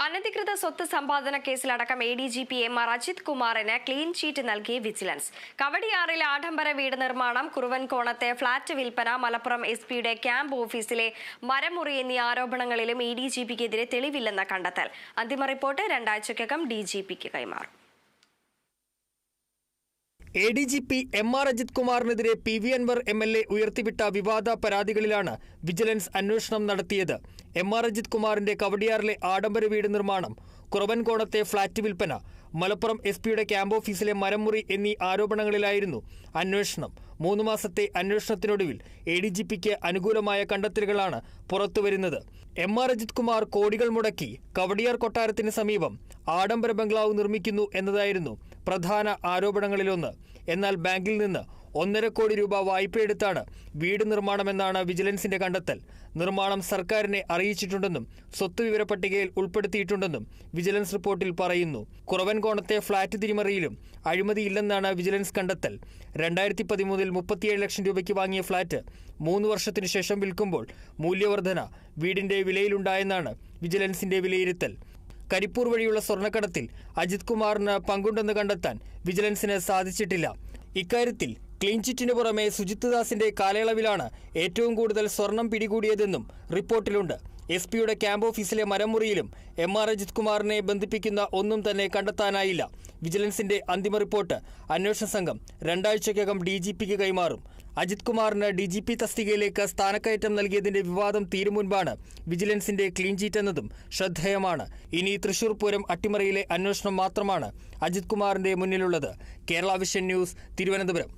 അനധികൃത സ്വത്ത് സമ്പാദന കേസിലടക്കം ADGP MR Ajith കുമാറിന് ക്ലീൻ ചീറ്റ് നൽകി വിജിലൻസ്. കവടിയാറിലെ ആഡംബര വീട് നിർമ്മാണം, കുറുവൻകോണത്തെ ഫ്ളാറ്റ് വിൽപ്പന, മലപ്പുറം SP-യുടെ ക്യാമ്പ് ഓഫീസിലെ മരമുറി എന്നീ ആരോപണങ്ങളിലും ADGPക്കെതിരെ തെളിവില്ലെന്ന കണ്ടെത്തൽ. അന്തിമ റിപ്പോർട്ട് 2 ആഴ്ചയ്ക്കകം DGPക്ക് കൈമാറും. ADGP MR Ajith കുമാറിനെതിരെ PV Anwar MLA ഉയർത്തിവിട്ട വിവാദ പരാതികളിലാണ് വിജിലൻസ് അന്വേഷണം നടത്തിയത്. MR അജിത് കുമാറിന്റെ കവടിയാറിലെ ആഡംബര വീട് നിർമ്മാണം, കുറവൻകോണത്തെ ഫ്ളാറ്റ് വിൽപ്പന, മലപ്പുറം SP-യുടെ ക്യാമ്പ് ഓഫീസിലെ മരമുറി എന്നീ ആരോപണങ്ങളിലായിരുന്നു അന്വേഷണം. 3 മാസത്തെ അന്വേഷണത്തിനൊടുവിൽ ADGPക്ക് അനുകൂലമായ കണ്ടെത്തലുകളാണ് പുറത്തുവരുന്നത്. MR അജിത് കുമാർ കോടികൾ മുടക്കി കവടിയാർ കൊട്ടാരത്തിന് സമീപം ആഡംബര ബംഗ്ലാവ് നിർമ്മിക്കുന്നു എന്നതായിരുന്നു പ്രധാന ആരോപണങ്ങളിലൊന്ന്. എന്നാൽ ബാങ്കിൽ നിന്ന് 1.5 കോടി രൂപ വായ്പയെടുത്താണ് വീട് നിർമ്മാണമെന്നാണ് വിജിലൻസിന്റെ കണ്ടെത്തൽ. നിർമ്മാണം സർക്കാരിനെ അറിയിച്ചിട്ടുണ്ടെന്നും സ്വത്ത് വിവര പട്ടികയിൽ ഉൾപ്പെടുത്തിയിട്ടുണ്ടെന്നും വിജിലൻസ് റിപ്പോർട്ടിൽ പറയുന്നു. കുറവൻകോണത്തെ ഫ്ളാറ്റ് തിരിമറിയിലും അഴിമതിയില്ലെന്നാണ് വിജിലൻസ് കണ്ടെത്തൽ. 2013-ൽ 37 ലക്ഷം രൂപയ്ക്ക് വാങ്ങിയ ഫ്ളാറ്റ് 3 വർഷത്തിനു ശേഷം വിൽക്കുമ്പോൾ മൂല്യവർധന വീടിന്റെ വിലയിലുണ്ടായെന്നാണ് വിജിലൻസിന്റെ വിലയിരുത്തൽ. കരിപ്പൂർ വഴിയുള്ള സ്വർണ്ണക്കടത്തിൽ അജിത് കുമാറിന് പങ്കുണ്ടെന്ന് കണ്ടെത്താൻ വിജിലൻസിന് സാധിച്ചിട്ടില്ല. ഇക്കാര്യത്തിൽ ക്ലീൻ ചിറ്റിനു പുറമെ സുജിത് ദാസിന്റെ കാലയളവിലാണ് ഏറ്റവും കൂടുതൽ സ്വർണം പിടികൂടിയതെന്നും റിപ്പോർട്ടിലുണ്ട്. SP-യുടെ ക്യാമ്പ് ഓഫീസിലെ മരമുറിയിലും MR അജിത് കുമാറിനെ ബന്ധിപ്പിക്കുന്ന ഒന്നും തന്നെ കണ്ടെത്താനായില്ല. വിജിലൻസിന്റെ അന്തിമ റിപ്പോർട്ട് അന്വേഷണ സംഘം 2 ആഴ്ചയ്ക്കകം DGPക്ക് കൈമാറും. അജിത് കുമാറിന് DGP തസ്തികയിലേക്ക് സ്ഥാനക്കയറ്റം നൽകിയതിന്റെ വിവാദം തീരും മുൻപാണ് വിജിലൻസിന്റെ ക്ലീൻ ചീറ്റ് എന്നതും ശ്രദ്ധേയമാണ്. ഇനി തൃശൂർ പൂരം അട്ടിമറിയിലെ അന്വേഷണം മാത്രമാണ് അജിത് കുമാറിന്റെ മുന്നിലുള്ളത്. Kerala vision news, Thiruvananthapuram.